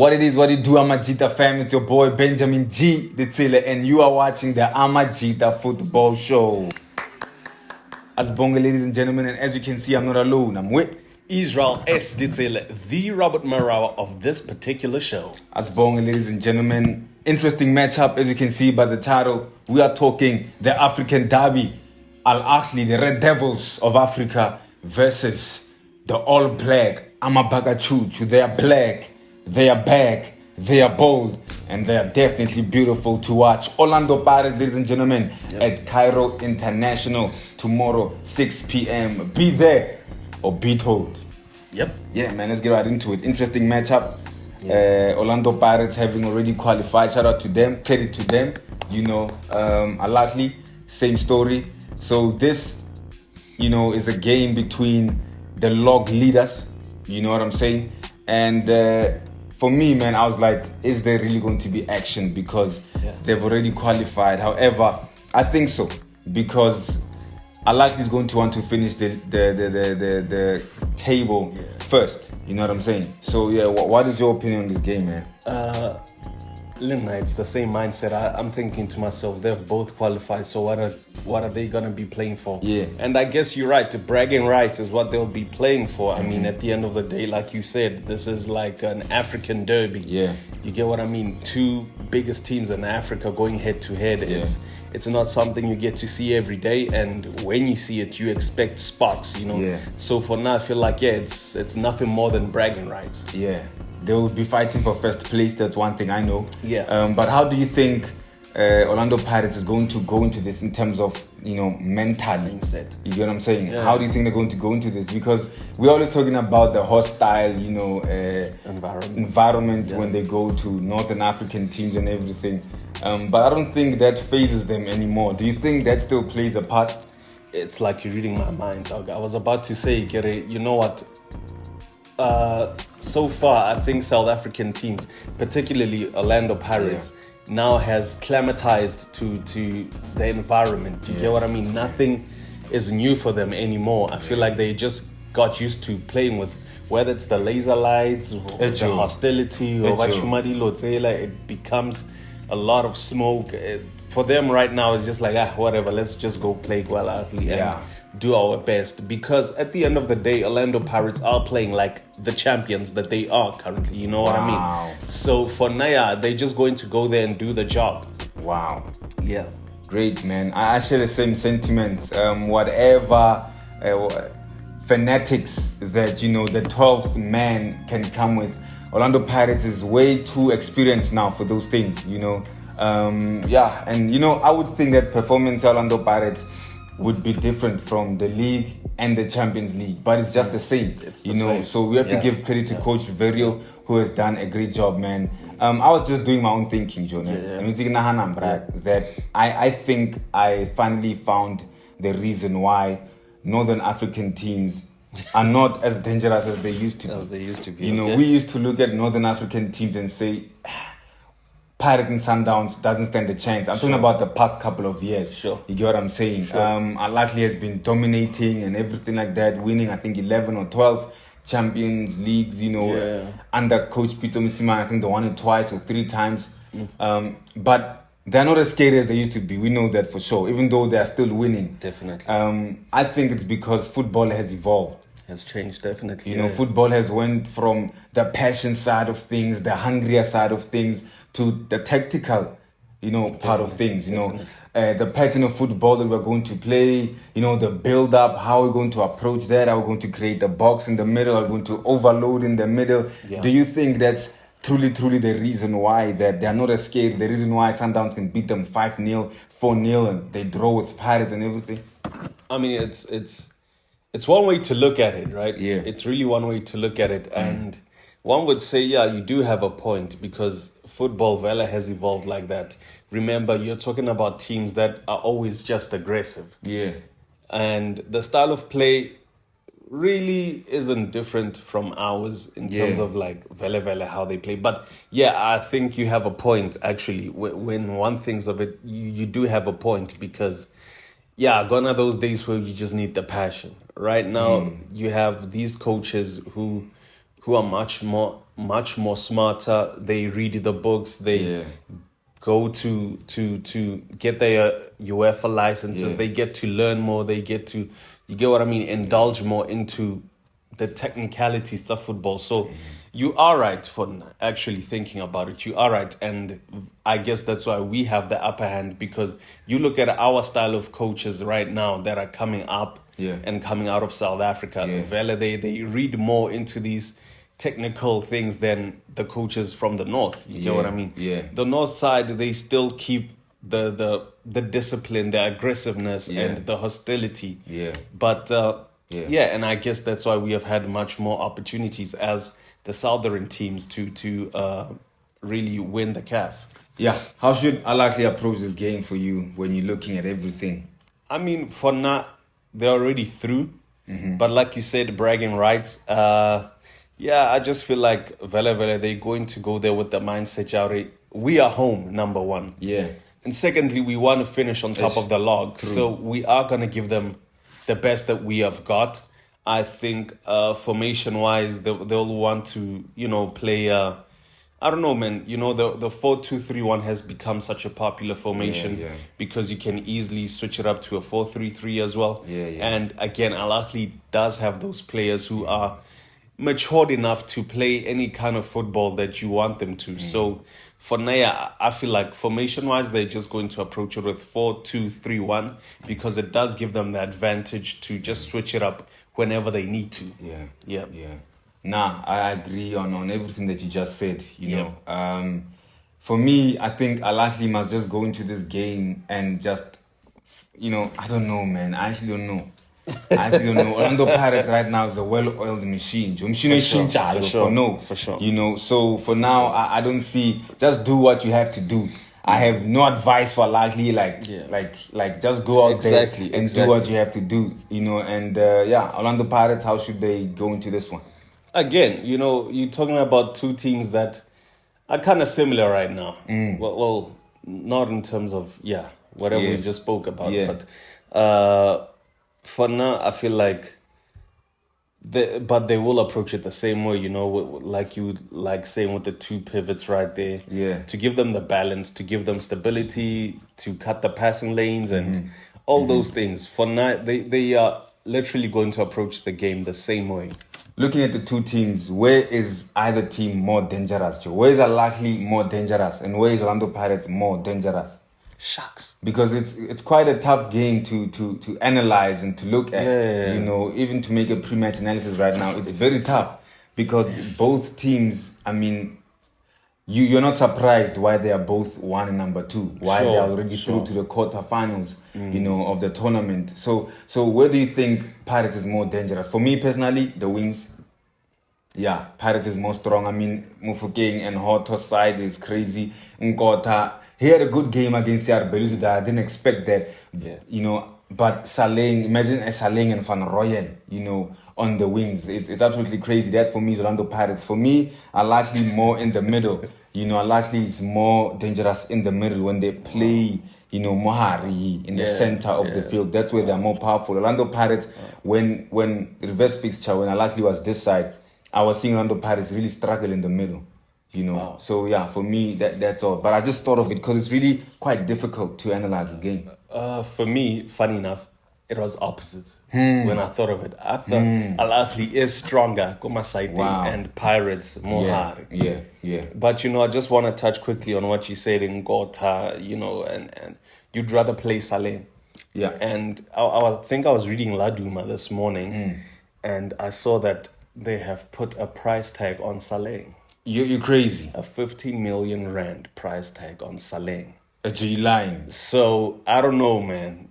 What it is, what it do, Amajita fam, it's your boy Benjamin G. Ditsile, and you are watching the Amajita Football Show. As bonga, ladies and gentlemen, and as you can see, I'm not alone, I'm with Israel S. Ditsile, the Robert Marawa of this particular show. As bonga, ladies and gentlemen, interesting matchup, as you can see by the title. We are talking the African derby, Al-Ahly, the Red Devils of Africa versus the All Black, Amabagachuchu. They are black. They are back, they are bold, and they are definitely beautiful to watch. Orlando Pirates, ladies and gentlemen, at Cairo International tomorrow, 6 p.m. Be there or be told. Yep. Yeah, man, let's get right into it. Interesting matchup. Orlando Pirates having already qualified. Shout out to them, credit to them. You know, Al-Ahly, same story. So this, is a game between the log leaders. You know what I'm saying? And for me, man, I was like, is there really going to be action? Because they've already qualified. However, I think so. Because Al-Ahly is going to want to finish the table first. You know what I'm saying? So, what is your opinion on this game, man? Linda, it's the same mindset. I'm thinking to myself, they've both qualified, so what are they going to be playing for? Yeah. And I guess you're right, the bragging rights is what they'll be playing for. I mean, at the end of the day, like you said, this is like an African derby. Yeah. You get what I mean? Two biggest teams in Africa going head to head. Yeah. It's not something you get to see every day, and when you see it, you expect sparks, Yeah. So for now, I feel like, it's nothing more than bragging rights. Yeah. They will be fighting for first place. That's one thing I know. Yeah. But how do you think Orlando Pirates is going to go into this in terms of, mentally? Mindset. You get what I'm saying? Yeah. How do you think they're going to go into this? Because we're always talking about the hostile, environment when they go to Northern African teams and everything. But I don't think that phases them anymore. Do you think that still plays a part? It's like you're reading my mind, dog. I was about to say, Gere, you know what? So far, I think South African teams, particularly Orlando Pirates, now has climatized to the environment. You get what I mean? Nothing is new for them anymore. I feel like they just got used to playing with, whether it's the laser lights or the hostility or what it becomes a lot of smoke. For them right now, it's just like, whatever, let's just go play Al-Ahly and do our best. Because at the end of the day, Orlando Pirates are playing like the champions that they are currently. You know what I mean? So for Naya, they're just going to go there and do the job. Wow. Yeah. Great, man. I share the same sentiments. Whatever fanatics that, the 12th man can come with, Orlando Pirates is way too experienced now for those things, And, I would think that performance Orlando Pirates would be different from the league and the Champions League, but it's just the same, It's the same. So we have to give credit to Coach Verio, who has done a great job, man. I was just doing my own thinking, Jonah. That I think I finally found the reason why Northern African teams are not as dangerous as they used to be. As they used to be. We used to look at Northern African teams and say, Pirates and Sundowns doesn't stand a chance. I'm talking about the past couple of years. Sure. You get what I'm saying? Sure. Al-Ahly has been dominating and everything like that, winning, I think, 11 or 12 Champions Leagues, under Coach Peter Misiman. I think they won it twice or 3 times. But they're not as scary as they used to be. We know that for sure, even though they are still winning. Definitely. I think it's because football has evolved. Has changed, definitely. Football has went from the passion side of things, the hungrier side of things, to the tactical, part of things. The pattern of football that we're going to play, the build up, how we're going to approach that, how we're going to create the box in the middle, how we're going to overload in the middle. Yeah. Do you think that's truly the reason why that they're not as scared, the reason why Sundowns can beat them 5-0, 4-0, and they draw with Pirates and everything? I mean, it's one way to look at it, right? Yeah. It's really one way to look at it. And one would say, you do have a point, because football Vela has evolved like that. Remember, you're talking about teams that are always just aggressive. Yeah. And the style of play really isn't different from ours in terms of like Vela, how they play. But I think you have a point, actually. When one thinks of it, you do have a point, because gone are those days where you just need the passion. Right now, you have these coaches who are much more much more smarter. They read the books. They go to get their UEFA licenses. They get to learn more. They get to, you get what I mean, indulge more into the technicalities of football. So you are right for actually thinking about it. You are right. And I guess that's why we have the upper hand, because you look at our style of coaches right now that are coming up and coming out of South Africa. Vele, they read more into these technical things than the coaches from the north. You get what I mean? The north side, they still keep the discipline, the aggressiveness and the hostility. But and I guess that's why we have had much more opportunities as the southern teams to really win the CAF. How should Al-Ahly approach this game for you when you're looking at everything? I mean, for now, they're already through. But like you said, bragging rights. I just feel like Vele, they're going to go there with the mindset, Jauri, we are home, number one. And secondly, we want to finish on top of the log. True. So we are going to give them the best that we have got. I think formation-wise, they'll want to, play... I don't know, man. The 4-2-3-1 has become such a popular formation because you can easily switch it up to a 4-3-3 as well. And again, Al-Ahly does have those players who are matured enough to play any kind of football that you want them to. So for Naya, I feel like formation-wise, they're just going to approach it with 4-2-3-1 because it does give them the advantage to just switch it up whenever they need to. Nah, I agree on everything that you just said, you know. For me, I think Al-Ahly must just go into this game and just, I don't know, man. I actually don't know. Orlando Pirates right now is a well-oiled machine. For sure. So for now, I don't see. Just do what you have to do. I have no advice for Al-Ahly. Like just go out there and do what you have to do. And Orlando Pirates. How should they go into this one? Again, you're talking about two teams that are kind of similar right now. Well, not in terms of whatever we just spoke about, but. For now, I feel like, but they will approach it the same way, like you saying with the two pivots right there. To give them the balance, to give them stability, to cut the passing lanes and all those things. For now, they are literally going to approach the game the same way. Looking at the two teams, where is either team more dangerous, Joe? Where is Al-Ahly more dangerous and where is Orlando Pirates more dangerous? Shucks. Because it's quite a tough game to analyze and to look at. Even to make a pre-match analysis right now, it's very tough because both teams, I mean, you're not surprised why they are both 1 and number 2, why they are already through to the quarterfinals, of the tournament. So where do you think Pirates is more dangerous? For me personally, the Wings. Yeah, Pirates is more strong. I mean, Mufokeng and Hoto's side is crazy. Nkota, he had a good game against CR Belouizdad. I didn't expect that, But Saleng, imagine a Saleng and Van Rooyen, on the wings. It's absolutely crazy. That for me is Orlando Pirates. For me, Al-Ahly more in the middle. Al-Ahly is more dangerous in the middle when they play, Mohari in the center of the field. That's where they're more powerful. Orlando Pirates, when reverse fixture, when Al-Ahly was this side, I was seeing Orlando Pirates really struggle in the middle. So for me that's all. But I just thought of it because it's really quite difficult to analyze the game. For me, funny enough, it was opposite when I thought of it. I thought Al-Ahly is stronger, and Pirates more hard. But I just want to touch quickly on what you said in Gota, and you'd rather play Saleh. And I think I was reading Laduma this morning, and I saw that they have put a price tag on Saleh. You're crazy. A 15 million rand price tag on Saleh. Are you lying? So, I don't know, man.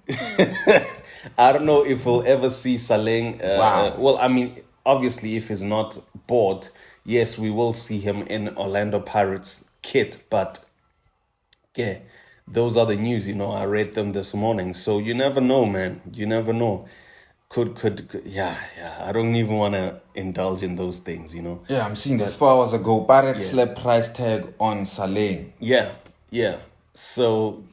I don't know if we'll ever see Saleh. Well, I mean, obviously, if he's not bought, yes, we will see him in Orlando Pirates kit. But, those are the news, I read them this morning. So, you never know, man. You never know. Could I don't even want to indulge in those things, Yeah, I'm seeing this 4 hours ago. Pirates slapped price tag on Saleh. Yeah. So,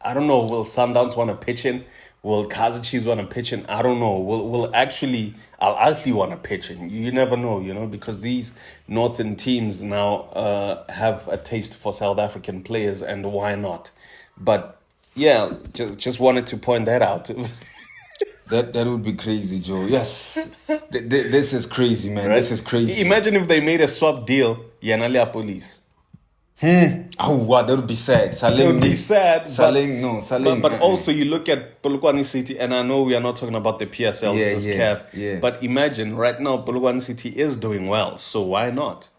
I don't know, will Sundowns want to pitch in? Will Kaizer Chiefs want to pitch in? I don't know. Will actually Al-Ahly want to pitch in? You never know, because these northern teams now have a taste for South African players, and why not? But yeah, just wanted to point that out. That would be crazy, Joe. Yes. This is crazy, man. Right? This is crazy. Imagine if they made a swap deal, Yanalia Police. Oh, wow, that would be sad. It would be sad. Saling. But also, you look at Polokwane City, and I know we are not talking about the PSL, this is CAF. Yeah. But imagine, right now, Polokwane City is doing well, so why not?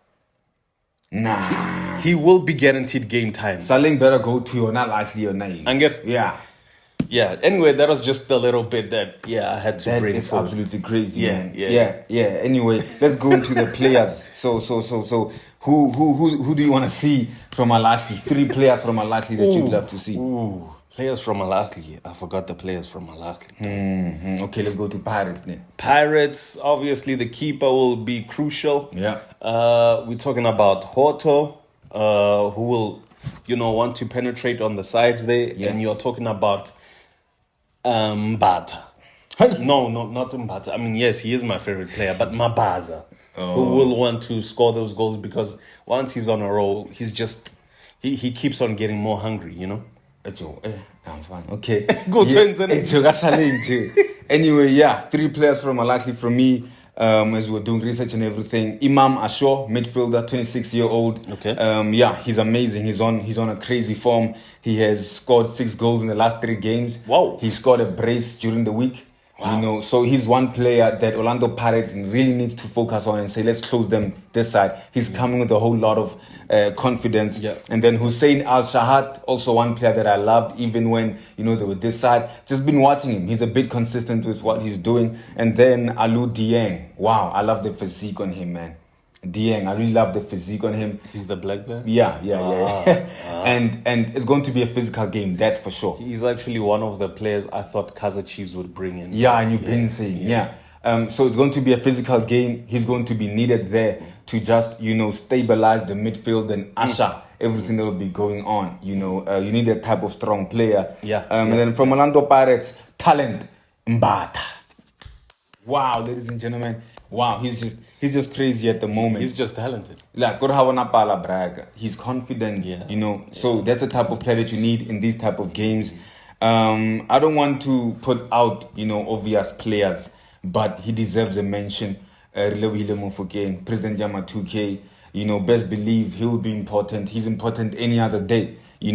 Nah. He will be guaranteed game time. Saling better go to your not actually your name. Yeah. Anyway, that was just a little bit that I had to bring. It's absolutely crazy. Yeah. Anyway, let's go into the players. So who do you want to see from Al-Ahly? 3 players from Al-Ahly that you'd love to see. Players from Al-Ahly. I forgot the players from Al-Ahly. Okay, let's go to Pirates then. Pirates, obviously the keeper will be crucial. Yeah. We're talking about Hoto, who will, want to penetrate on the sides there. Yeah. And you're talking about Mbata. No, not Mbata. I mean, yes, he is my favorite player, but Mabaza, who will want to score those goals, because once he's on a roll, he's just he keeps on getting more hungry, I'm fine. Okay. Go Anyway, 3 players from Al-Ahly from me. As we were doing research and everything, Imam Ashore, midfielder, 26-year-old. Okay. He's amazing. He's on a crazy form. He has scored 6 goals in the last 3 games. Wow. He scored a brace during the week. Wow. So he's one player that Orlando Pirates really needs to focus on and say, let's close them this side. He's coming with a whole lot of confidence. Yeah. And then Hussein Al-Shahat, also one player that I loved, even when, they were this side. Just been watching him. He's a bit consistent with what he's doing. And then Alou Dieng. Wow, I love the physique on him, man. Dieng, I really love the physique on him. He's the black player? Yeah. And it's going to be a physical game, that's for sure. He's actually one of the players I thought Kaizer Chiefs would bring in. Yeah, and you've been saying, so it's going to be a physical game. He's going to be needed there to just, stabilize the midfield and usher everything that will be going on. You need that type of strong player. And then from Orlando Pirates, talent, Mbata. Wow, ladies and gentlemen. Wow, he's just crazy at the moment. He's just talented. He's confident, So that's the type of player that you need in these type of games. I don't want to put out, obvious players, but he deserves a mention. President Jama 2K, best believe he'll be important. He's important any other day. Do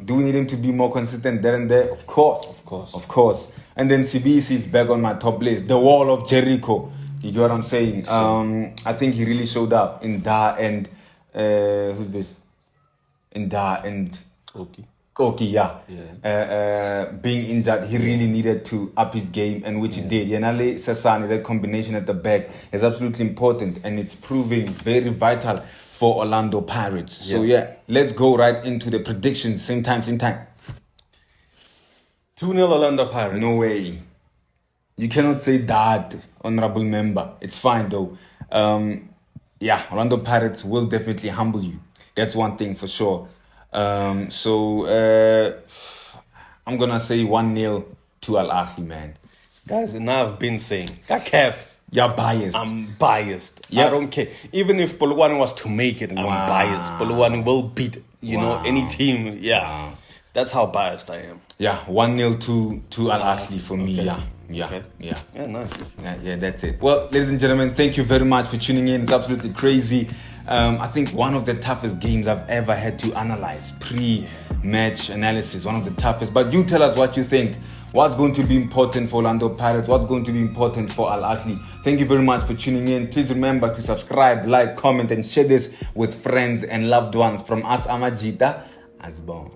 we need him to be more consistent there and there? Of course. And then CBC is back on my top list. The Wall of Jericho. You get what I'm saying? I think he really showed up in Da and who's this? In Da and Oki, being injured, he really needed to up his game, and which he did. Yanale Sasani, that combination at the back is absolutely important, and it's proving very vital for Orlando Pirates. So let's go right into the predictions. Same time. 2-0 Orlando Pirates. No way. You cannot say that, honorable member. It's fine though. Orlando Pirates will definitely humble you. That's one thing for sure. I'm gonna say 1-0 to Al-Ahly, man. Guys, now I've been saying, you're biased. I'm biased. I don't care. Even if Polokwane was to make it, I'm biased. Polokwane will beat, any team. Wow. That's how biased I am. 1-0 to Al-Ahly for me. Okay. Yeah, nice. Yeah, that's it. Well, ladies and gentlemen, thank you very much for tuning in. It's absolutely crazy. I think one of the toughest games I've ever had to analyze, pre-match analysis, one of the toughest. But you tell us what you think. What's going to be important for Orlando Pirates? What's going to be important for Al-Ahly? Thank you very much for tuning in. Please remember to subscribe, like, comment, and share this with friends and loved ones. From us, Amajita, Asbon.